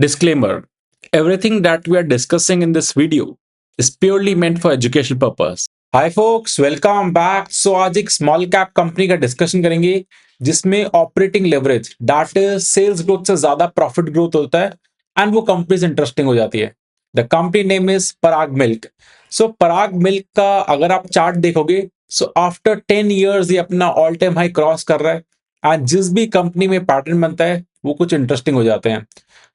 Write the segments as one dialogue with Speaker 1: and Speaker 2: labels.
Speaker 1: Disclaimer: Everything that we are discussing in this video is purely meant for educational purpose. Hi folks, welcome back. So आज एक small cap company का discussion करेंगे जिसमें operating leverage that is sales growth से ज्यादा profit growth होता है and वो कंपनीज इंटरेस्टिंग हो जाती है। The company name is Parag milk. So Parag milk का अगर आप चार्ट देखोगे, सो आफ्टर 10 इयर्स ये अपना ऑल टाइम हाई क्रॉस कर रहा है एंड जिस भी कंपनी में पैटर्न बनता है वो कुछ इंटरेस्टिंग हो जाते हैं।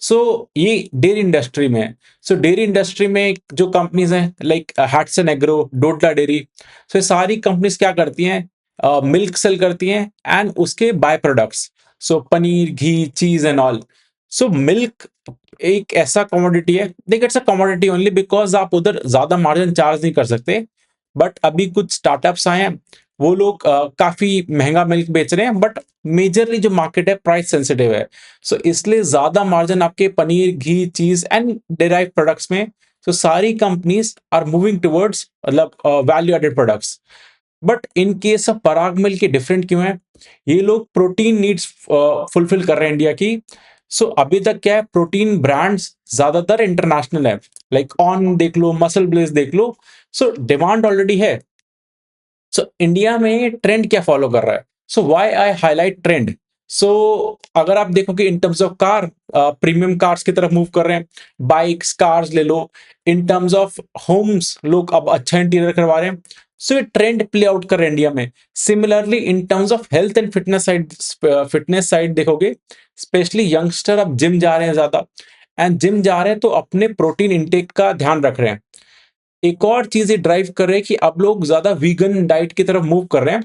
Speaker 1: सो ये डेयरी इंडस्ट्री में है। सो डेयरी इंडस्ट्री में जो कंपनीज हैं लाइक हैट्सन एग्रो, डोडला डेयरी, सो ये सारी कंपनीज क्या करती हैं, मिल्क सेल करती हैं एंड उसके बाय प्रोडक्ट्स, सो पनीर, घी, चीज एंड ऑल। सो मिल्क एक ऐसा कमोडिटी है, देख it's a commodity only because आप उधर ज्यादा मार्जिन चार्ज नहीं कर सकते। बट अभी कुछ स्टार्टअप्स आए हैं, वो लोग काफी महंगा मिल्क बेच रहे हैं, बट मेजरली जो मार्केट है प्राइस सेंसिटिव है। सो इसलिए ज्यादा मार्जिन आपके पनीर, घी, चीज एंड डेराइव प्रोडक्ट्स में। सो सारी कंपनीज आर मूविंग टुवर्ड्स मतलब value added products. But in case of Parag milk के डिफरेंट क्यों है? ये लोग प्रोटीन नीड्स फुलफिल कर रहे हैं इंडिया की। सो अभी तक क्या है, प्रोटीन ब्रांड्स ज्यादातर इंटरनेशनल है, लाइक ऑन देख लो, मसल ब्लेज देख लो। सो डिमांड ऑलरेडी है। सो इंडिया में ट्रेंड क्या फॉलो कर रहा है? So why I highlight trend? So अगर आप देखोगे in terms of car, premium cars की तरफ मूव कर रहे हैं, बाइक्स, कार्स ले लो। इन टर्म्स ऑफ होम्स लोग अब अच्छा इंटीरियर करवा रहे हैं। सो ये ट्रेंड प्ले आउट कर रहे हैं इंडिया में। Similarly in terms of health and fitness side देखोगे, स्पेशली यंगस्टर अब जिम जा रहे हैं ज्यादा, एंड जिम जा रहे हैं तो अपने प्रोटीन इंटेक का ध्यान रख रहे हैं। एक और चीज ये ड्राइव कर रहे हैं कि अब लोग ज्यादा वीगन डाइट की तरफ मूव कर रहे हैं।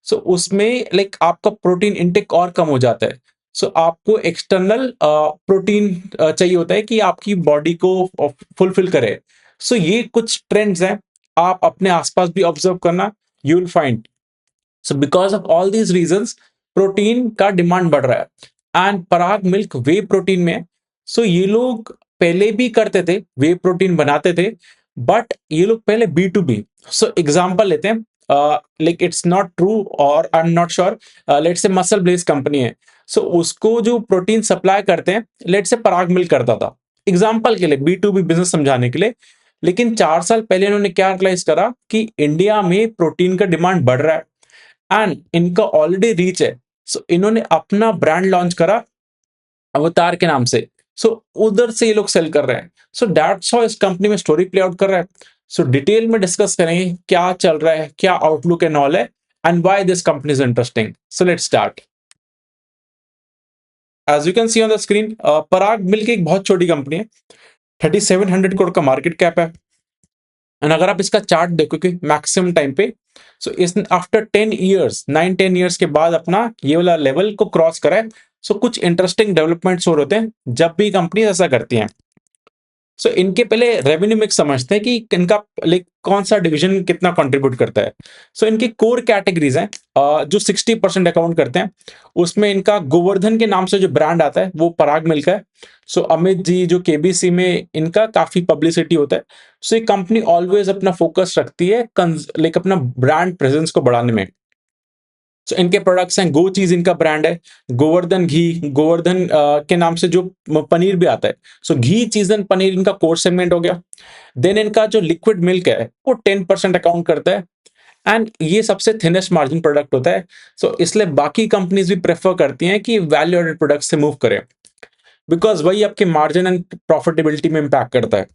Speaker 1: सो उसमें लाइक आपका प्रोटीन इंटेक और कम हो जाता है। सो आपको एक्सटर्नल प्रोटीन चाहिए होता है कि आपकी बॉडी को फुलफिल करे। सो ये कुछ ट्रेंड्स हैं, आप अपने आसपास भी ऑब्जर्व करना, you will find. So because of all these reasons protein का डिमांड बढ़ रहा है and Parag milk way protein में है। सो ये लोग पहले भी करते थे, वे प्रोटीन बनाते थे, बट ये लोग पहले B to B. So example लेते हैं, लाइक इट्स नॉट ट्रू और I am not sure, let's say muscle blaze company है। सो उसको जो प्रोटीन सप्लाई करते हैं, लेट्स से पराग मिल्क करता था, एग्जाम्पल के लिए, बी टू बी बिजनेस समझाने के लिए। लेकिन 4 साल पहले इन्होंने क्या रियलाइज करा कि इंडिया में प्रोटीन का डिमांड बढ़ रहा है एंड इनका ऑलरेडी रीच है। सो इन्होंने अपना ब्रांड लॉन्च करा अवतार के नाम से। सो उधर से ये लोग सेल कर रहे हैं। सो दैट्स हाउ इस कंपनी में स्टोरी प्ले आउट कर रहा है। सो डिटेल में डिस्कस करेंगे क्या चल रहा है, क्या आउटलुक एंड ऑल है, and why this company is interesting. So let's start. As you can see on the screen, Parag milk एक बहुत छोटी कंपनी है, 3700 करोड़ का मार्केट कैप है। एंड अगर आप इसका चार्ट देखोगे मैक्सिमम टाइम पे, सो इस आफ्टर 10 इयर्स, 9-10 इयर्स के बाद अपना ये वाला लेवल को क्रॉस करा है। सो कुछ इंटरेस्टिंग डेवलपमेंट्स हो रहे होते हैं जब भी कंपनी ऐसा करती हैं। सो इनके पहले रेवेन्यू मिक्स समझते हैं कि इनका लाइक कौन सा डिवीजन कितना कंट्रीब्यूट करता है। सो इनकी कोर कैटेगरीज हैं, जो 60% अकाउंट करते हैं। उसमें इनका गोवर्धन के नाम से जो ब्रांड आता है वो पराग मिल्क है। सो अमित जी जो केबीसी में इनका काफी पब्लिसिटी होता है। सो ये कंपनी ऑलवेज अपना फोकस रखती है लाइक अपना ब्रांड प्रेजेंस को बढ़ाने में। सो इनके प्रोडक्ट्स हैं, गो चीज इनका ब्रांड है, गोवर्धन घी, गोवर्धन के नाम से जो पनीर भी आता है। सो घी, चीज एंड पनीर इनका कोर सेगमेंट हो गया। देन इनका जो लिक्विड मिल्क है वो 10% अकाउंट करता है एंड ये सबसे थिनेस्ट मार्जिन प्रोडक्ट होता है। सो इसलिए बाकी कंपनीज भी प्रेफर करती हैं कि वैल्यू एडेड प्रोडक्ट से मूव करें, बिकॉज वही आपके मार्जिन एंड प्रॉफिटेबिलिटी में इंपैक्ट करता है।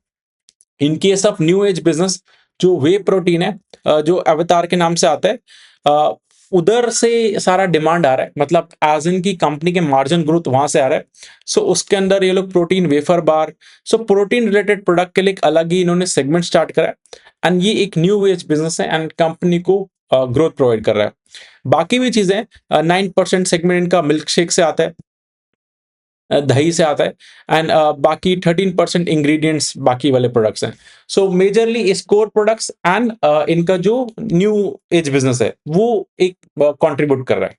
Speaker 1: इन case of new age business, जो वे प्रोटीन है, जो अवतार के नाम से आता है, उधर से सारा डिमांड आ रहा है, मतलब एज इन की कंपनी के मार्जिन ग्रोथ वहां से आ रहा है। सो उसके अंदर ये लोग protein wafer bar, so protein related product के लिए एक अलग ही इन्होंने सेगमेंट स्टार्ट करा है एंड ये एक न्यू एज बिजनेस है एंड कंपनी को ग्रोथ प्रोवाइड कर रहा है। बाकी भी चीजें, 9% सेगमेंट इनका मिल्क शेक से आता है, दही से आता है एंड बाकी 13% इंग्रेडिएंट्स बाकी वाले प्रोडक्ट्स हैं। सो मेजरली स्कोर प्रोडक्ट्स एंड इनका जो न्यू एज बिजनेस है वो एक कंट्रीब्यूट कर रहा है।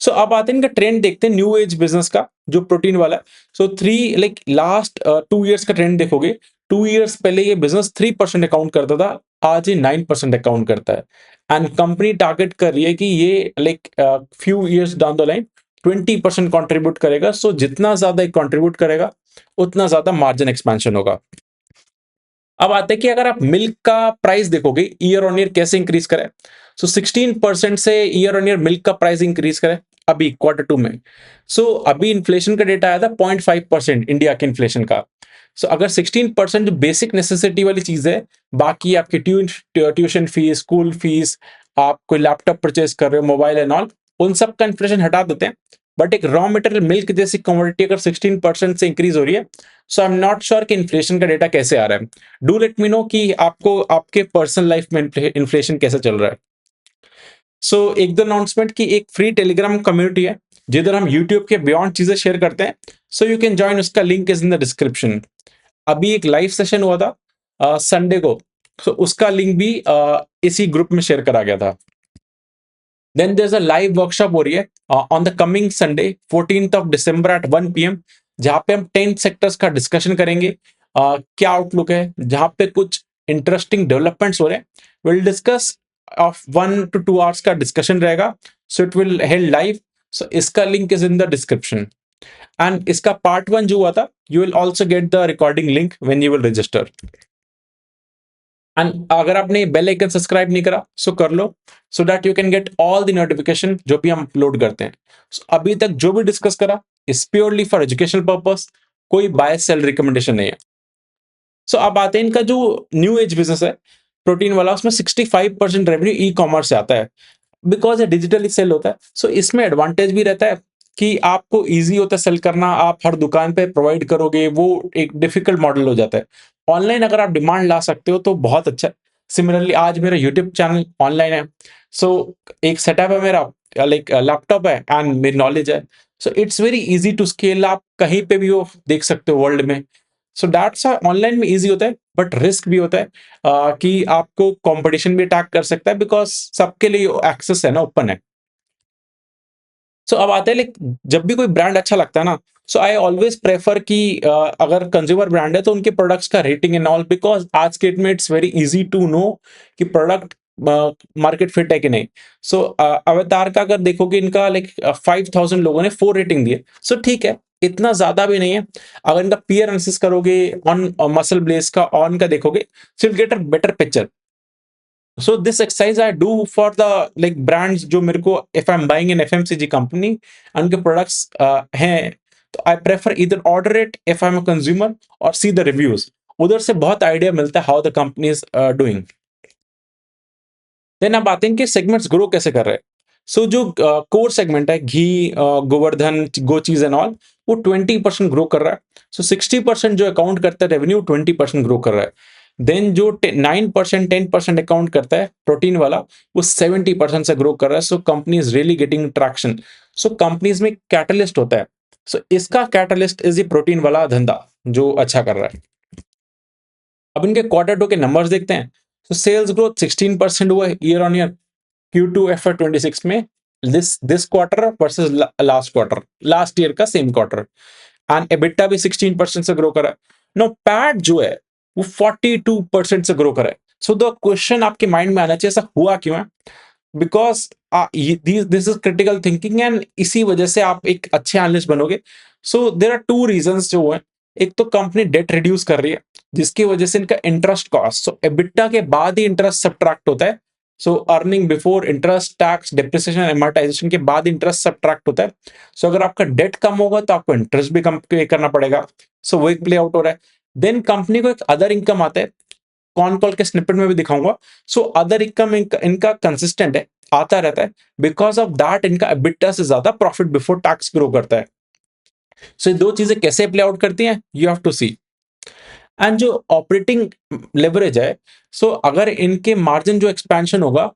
Speaker 1: सो अब आते हैं इनका ट्रेंड देखते हैं न्यू एज बिजनेस का जो प्रोटीन वाला है। So three like last 2 years का ट्रेंड देखोगे, 2 इयर्स पहले ये बिजनेस 3% अकाउंट करता था, आज ये 9% अकाउंट करता है एंड कंपनी टारगेट कर रही है कि ये like few years down the line 20% contribute करेगा। सो जितना ज्यादा कंट्रीब्यूट करेगा उतना ज्यादा मार्जिन एक्सपेंशन होगा। अब आते हैं कि अगर आप मिल्क का प्राइस देखोगे ईयर ऑन ईयर कैसे इंक्रीज करे। सो 16% से ईयर ऑन ईयर मिल्क का प्राइस इंक्रीज करे अभी Q2 में। सो अभी इन्फ्लेशन का डेटा आया था 0.5% इंडिया के इन्फ्लेशन का। सो अगर 16% जो बेसिक नेसेसिटी वाली चीज है, बाकी आपकी ट्यूशन फीस, स्कूल फीस, आप कोई लैपटॉप परचेज कर रहे हो, मोबाइल एंड ऑल, उन सब का इन्फ्लेशन हटा देते हैं। बट एक रॉ मटेरियल मिल्क जैसी कमोडिटी अगर 16% से इंक्रीज हो रही है, सो आई एम नॉट श्योर कि इन्फ्लेशन का डेटा कैसे आ रहा है। डू लेट मी नो कि आपको आपके पर्सनल लाइफ में इन्फ्लेशन कैसे चल रहा है। सो एक दो अनाउंसमेंट की, एक फ्री टेलीग्राम कम्युनिटी है जिधर हम यूट्यूब के बियॉन्ड चीजें शेयर करते हैं। सो यू कैन ज्वाइन, उसका link is in the description. अभी एक लाइव सेशन हुआ था संडे को, so उसका लिंक भी इसी ग्रुप में शेयर करा गया था। Then there is a live workshop हो रही है on the coming Sunday 14th of December at 1 PM, जहां पे हम 10 सेक्टर्स का डिस्कशन करेंगे। क्या आउटलुक है, जहां पे कुछ इंटरेस्टिंग डेवलपमेंट्स हो रहे हैं। Will discuss of 1 to 2 hours का डिस्कशन रहेगा। So it will held live. So इसका link is in the description. And इसका पार्ट 1 जो हुआ था, you will also get the recording link when you will register. And अगर आपने bell icon subscribe नहीं करा, सो कर लो, so that you can get all the notification जो भी हम अपलोड करते हैं। So, अभी तक जो भी डिस्कस करा is purely for educational purpose, कोई बाय सेल रिकमेंडेशन नहीं है। सो अब आते हैं इनका जो न्यू एज बिजनेस है प्रोटीन वाला, उसमें 65% रेवेन्यू ई कॉमर्स से आता है, बिकॉज ये डिजिटली सेल होता है। सो इसमें एडवांटेज भी रहता है कि आपको इजी होता है सेल करना, आप हर दुकान पे प्रोवाइड करोगे, वो एक डिफिकल्ट मॉडल हो जाता है। ऑनलाइन अगर आप डिमांड ला सकते हो तो बहुत अच्छा है। सिमिलरली आज मेरा यूट्यूब चैनल ऑनलाइन है। सो एक सेटअप है मेरा, लाइक लैपटॉप है एंड मेरी नॉलेज है। So it's very easy to scale, आप कहीं पे भी हो देख सकते हो वर्ल्ड में। सो दैट्स ऑनलाइन में इजी होता है, बट रिस्क भी होता है कि आपको कंपटीशन भी अटैक कर सकता है, बिकॉज सबके लिए एक्सेस है ना, ओपन है। सो अब आते हैं, लाइक जब भी कोई ब्रांड अच्छा लगता है ना, सो आई ऑलवेज प्रेफर कि अगर कंज्यूमर ब्रांड है तो उनके प्रोडक्ट्स का रेटिंग एंड ऑल, बिकॉज आज के डेट में it's very easy to know कि प्रोडक्ट मार्केट फिट है कि नहीं। सो अवतार का अगर देखोगे, इनका लाइक 5,000 लोगों ने 4 रेटिंग दी है। सो ठीक है, इतना ज्यादा भी नहीं है। अगर इनका पीयर एनालिसिस करोगे, ऑन मसल ब्लेस का ऑन का देखोगे, so you get a better picture. So this exercise I do for the like brands जो मेरे को, if I'm buying an FMCG company उनके products हैं, तो I prefer either order it if I'm a consumer or see the reviews। उधर से बहुत idea मिलता है how the company is doing। Then अब आते हैं कि सेगमेंट्स ग्रो कैसे कर रहे हैं। सो जो कोर सेगमेंट है घी, गोवर्धन, गो चीज एंड ऑल, वो 20% ग्रो कर रहा है। सो 60% जो अकाउंट करता है रेवेन्यू, 20% ग्रो कर रहा है। देन जो 9%, 10% अकाउंट करता है प्रोटीन वाला, वो 70% से ग्रो कर रहा है। So company is really getting traction. So companies में कैटलिस्ट होता है। सो इसका कैटलिस्ट इज ये प्रोटीन वाला धंधा जो अच्छा कर रहा है। अब इनके Q2 के नंबर्स देखते हैं। तो सेल्स ग्रोथ 16% हुआ है year on year Q2 FY26 में, this quarter versus last quarter, last year का सेम क्वार्टर। एंड एबिटा भी 16% से ग्रो करा है। नो पैट जो है वो 42% से ग्रो करा है। सो द क्वेश्चन आपके माइंड में आना चाहिए, ऐसा हुआ क्यों है? Because this is critical thinking, and इसी वजह से आप एक अच्छे एनालिस्ट बनोगे। सो देर आर 2 रीजंस जो है। एक तो कंपनी डेट रिड्यूस कर रही है, जिसकी वजह से इनका इंटरेस्ट कॉस्ट, सो एबिटा के बाद ही इंटरेस्ट सब्ट्रैक्ट होता है। So earning before interest, tax, depreciation, amortisation के बाद इंटरेस्ट सब्ट्रैक्ट होता है। सो अगर आपका डेट कम होगा तो आपको इंटरेस्ट भी कम पे करना पड़ेगा। सो वो एक प्ले आउट हो रहा है। देन कंपनी को एक अदर इनकम आता है, कॉन कॉल के स्निपेट में भी दिखाऊंगा। सो अदर इनकम इनका कंसिस्टेंट है, आता रहता है। बिकॉज ऑफ दैट इनका एबिटा से ज्यादा प्रॉफिट बिफोर टैक्स ग्रो करता है। सो ये दो चीजें कैसे प्ले आउट करती हैं, you have to see. And जो ऑपरेटिंग लेवरेज है, सो अगर इनके मार्जिन जो एक्सपेंशन होगा,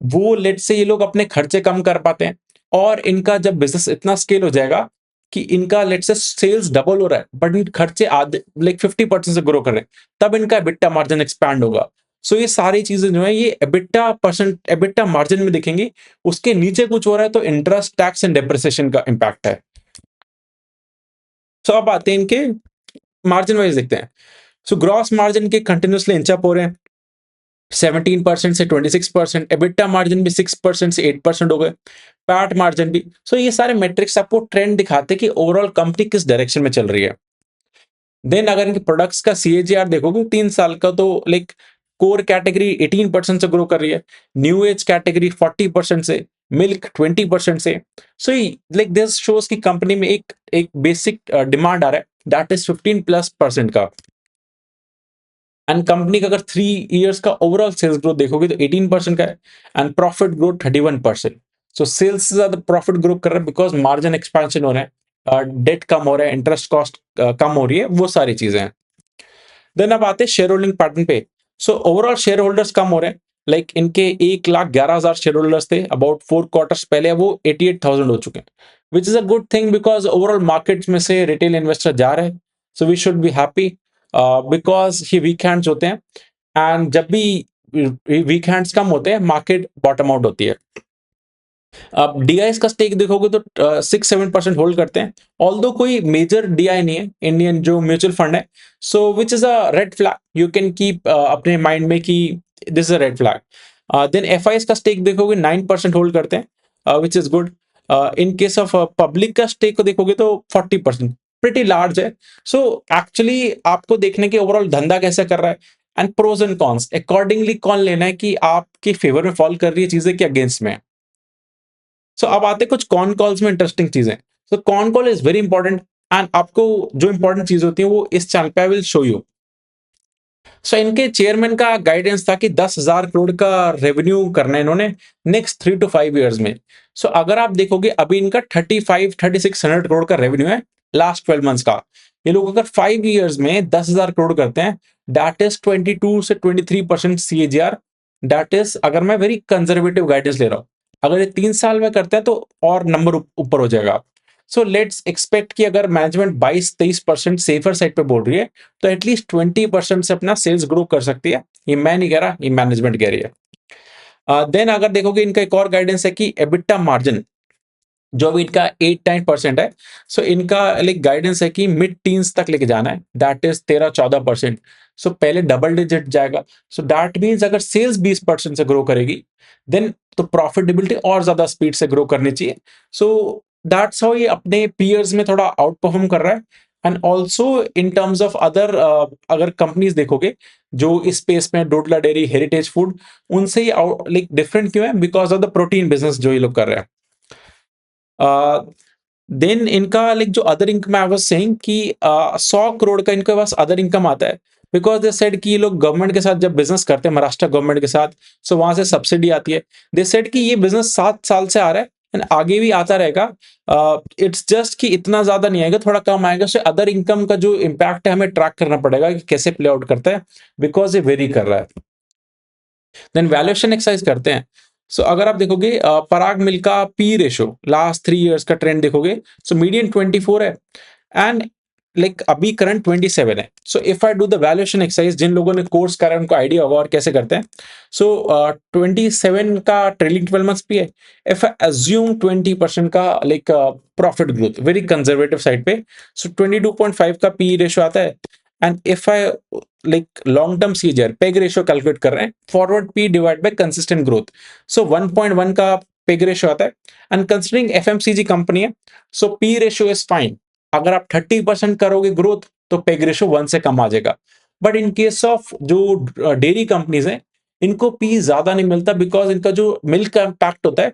Speaker 1: वो लेट से ये लोग अपने खर्चे कम कर पाते हैं, और इनका जब बिजनेस इतना स्केल हो जाएगा कि इनका लेट से सेल्स डबल हो रहा है बट इनके खर्चे आधे, लाइक 50% से ग्रो कर रहे हैं, तब इनका एबिटा मार्जिन एक्सपैंड होगा। सो ये सारी चीजें जो है ये एबिटा मार्जिन में दिखेंगी। उसके नीचे कुछ हो रहा है तो इंटरेस्ट, टैक्स एंड डेप्रिसिएशन का इंपैक्ट है। सो अब आते हैं इनके मार्जिन वाइज देखते हैं। सो ग्रॉस मार्जिन के कंटिन्यूसली इंच अप हो रहे हैं। 17% से 26%, एबिटा मार्जिन भी 6% से 8% हो गए, पैट मार्जिन भी। सो ये सारे मेट्रिक्स आपको ट्रेंड दिखाते हैं कि ओवरऑल कंपनी किस डायरेक्शन में चल रही है। देन अगर इनके प्रोडक्ट्स का सीएजीआर देखोगे 3 साल का, तो लाइक कोर कैटेगरी 18% से ग्रो कर रही है, न्यू एज कैटेगरी 40% से, मिल्क 20% से। सो लाइक दिस शोज की कंपनी में एक एक बेसिक डिमांड आ रहा है, दैट इज 15+% का। एंड कंपनी का अगर 3 इयर्स का ओवरऑल सेल्स ग्रोथ देखोगे तो 18% का है, and profit growth 31%। So sales से ज्यादा प्रॉफिट ग्रो कर रहा है बिकॉज मार्जिन एक्सपेंशन हो रहा है, डेट कम हो रहा है, इंटरेस्ट कॉस्ट कम हो रही है, वो सारी चीजें हैं। देन अब आते हैं शेयर होल्डिंग पैटर्न पे। सो ओवरऑल शेयर होल्डर्स कम हो रहे हैं, लाइक इनके 1,11,000 शेयर होल्डर्स थे अबाउट 4 क्वार्टर्स पहले, वो 88,000 हो चुके हैं, which is a good thing because overall markets में से रिटेल इन्वेस्टर जा रहे हैं। So we should be happy because ये वीकेंड्स होते हैं, एंड जब भी वीकेंड्स कम होते हैं मार्केट बॉटम आउट होती है। अब डीआईएस का स्टेक देखोगे तो 6-7% होल्ड करते हैं, ऑल्दो कोई मेजर डीआई नहीं है, इंडियन जो म्यूचुअल फंड है। So which is a red flag, you can keep अपने माइंड में कि this is a red flag. Then FIIs का स्टेक देखोगे 9% होल्ड करते हैं, which is good. In case of public का स्टेक को देखोगे तो 40%, प्रिटी लार्ज है। सो एक्चुअली आपको देखने के ओवरऑल धंधा कैसा कर रहा है, and pros and cons accordingly कौन लेना है कि आपके फेवर में फॉल कर रही है चीजें कि अगेंस्ट में। सो अब आते हैं कुछ कॉन कॉल्स में इंटरेस्टिंग चीजें। So con call is very important, and आपको जो इंपॉर्टेंट चीज होती है वो इस चैनल पे आई विल शो यू। सो इनके चेयरमैन का गाइडेंस था कि 10,000 करोड़ का रेवेन्यू करना है इन्होंने नेक्स्ट 3 to 5 ईयर्स में। सो अगर आप देखोगे अभी इनका 35-3600 करोड़ का रेवेन्यू है लास्ट 12 मंथ्स का। ये लोग अगर 5 ईयर्स में 10,000 करोड़ करते हैं, दैट इज 22 से 23% CAGR। दैट इज, अगर मैं वेरी कंजर्वेटिव गाइडेंस ले रहा हूं, अगर ये 3 साल में करते हैं तो और नंबर ऊपर हो जाएगा। सो लेट्स एक्सपेक्ट कि अगर मैनेजमेंट 22-23% सेफर साइड पे बोल रही है, तो एटलीस्ट 20% से अपना सेल्स ग्रो कर सकती है। ये मैं नहीं कह रहा, ये मैनेजमेंट कह रही है। देन अगर देखोगे इनका एक और गाइडेंस है कि एबिटा मार्जिन जो अभी इनका 8-9% है। सो इनका लाइक गाइडेंस है कि मिड टीन्स तक लेके जाना है, दैट इज 13-14%। सो पहले डबल डिजिट जाएगा। सो दैट मीन्स अगर सेल्स 20% से ग्रो करेगी, देन तो प्रॉफिटेबिलिटी और ज्यादा स्पीड से ग्रो करनी चाहिए। सो दैट्स हाउ ये अपने पीयर्स में थोड़ा आउट परफॉर्म कर रहा है। And also in terms of other, अगर कंपनीज देखोगे जो इस स्पेस में, डोडला डेयरी, हेरिटेज फूड, उनसे ये लाइक डिफरेंट क्यों है, because of the protein business जो ये लोग कर रहे हैं। देन इनका लाइक जो other income, I was saying कि 100 करोड़ का इनके पास अदर इनकम आता है, बिकॉज दे सेड कि ये लोग गवर्नमेंट के साथ जब बिजनेस करते हैं, महाराष्ट्र गवर्नमेंट के साथ, सो वहां से सब्सिडी आती है। दे सेड कि ये बिजनेस 7 साल से आ रहा है एंड आगे भी आता रहेगा। इट्स जस्ट कि इतना ज्यादा नहीं आएगा, थोड़ा कम आएगा। सो अदर इनकम का जो इम्पैक्ट है हमें ट्रैक करना पड़ेगा कि कैसे प्ले आउट करता है, बिकॉज ये वेरी कर रहा है। देन वैल्यूएशन एक्सरसाइज करते हैं। सो अगर आप देखोगे पराग मिल्क का पी रेशो लास्ट 3 इयर्स का ट्रेंड देखोगे, सो मीडियन 24 है, एंड लाइक अभी करंट 27 है। So if I do the valuation exercise, जिन लोगों ने कोर्स करा है उनको आइडिया होगा और कैसे करते हैं। सो 27 का ट्रेलिंग 12 मंथ्स पी है। इफ आई अज्यूम 20% का like profit growth, very conservative side पे, सो 22.5 का पी रेशो आता है। And if I like long term सीजर पेग रेशियो कैलकुलेट कर रहे हैं, forward P divide by consistent growth, so 1.1 का पेग रेशियो आता है। एंड कंसिडरिंग एफएमसीजी कंपनी है, सो पी रेशियो इज फाइन। अगर आप 30% करोगे ग्रोथ, तो पेग रेशियो 1 से कम आ जाएगा। बट इन केस ऑफ जो डेयरी कंपनीज हैं, इनको पी ज्यादा नहीं मिलता, बिकॉज इनका जो मिल्क का इम्पैक्ट होता है,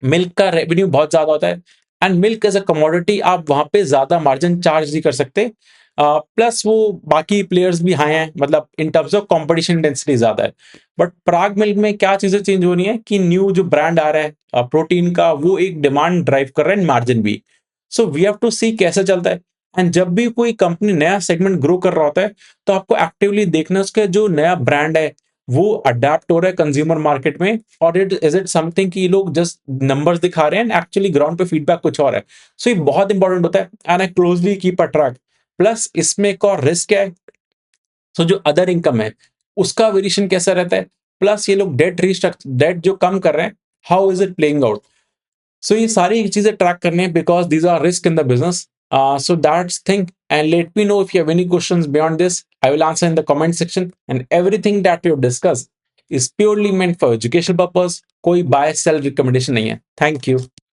Speaker 1: मिल्क का रेवेन्यू बहुत ज्यादा होता है, and milk as a commodity आप वहां पे ज्यादा मार्जिन चार्ज नहीं कर सकते। प्लस वो बाकी प्लेयर्स भी हाई हैं, मतलब इन टर्म्स ऑफ कंपटीशन डेंसिटी ज्यादा है। बट पराग मिल्क में क्या चीजें चेंज हो रही है कि न्यू जो ब्रांड आ रहा है प्रोटीन का, वो एक डिमांड ड्राइव कर रहा है, मार्जिन भी। सो वी हैव टू सी कैसे चलता है। एंड जब भी कोई कंपनी नया सेगमेंट ग्रो कर रहा होता है, तो आपको एक्टिवली देखना है उसके जो नया ब्रांड है वो अडेप्ट हो रहा है कंज्यूमर मार्केट में, और इट समथिंग कि ये लोग जस्ट नंबर्स दिखा रहे हैं, एक्चुअली ग्राउंड पे फीडबैक कुछ और है। सो ये बहुत इंपॉर्टेंट होता है, and I closely keep a track. Plus इसमें एक और रिस्क है, सो जो अदर इनकम है उसका वेरिएशन कैसा रहता है, प्लस ये लोग डेट जो कम कर रहे हैं, how is it playing out. So ये सारी चीजें ट्रैक करने हैं, because these are risk in the business. So that's thing, and let me know if you have any questions beyond this, I will answer in the comment section, and everything that we have discussed is purely meant for education purpose. कोई buy sell recommendation नहीं है। Thank you.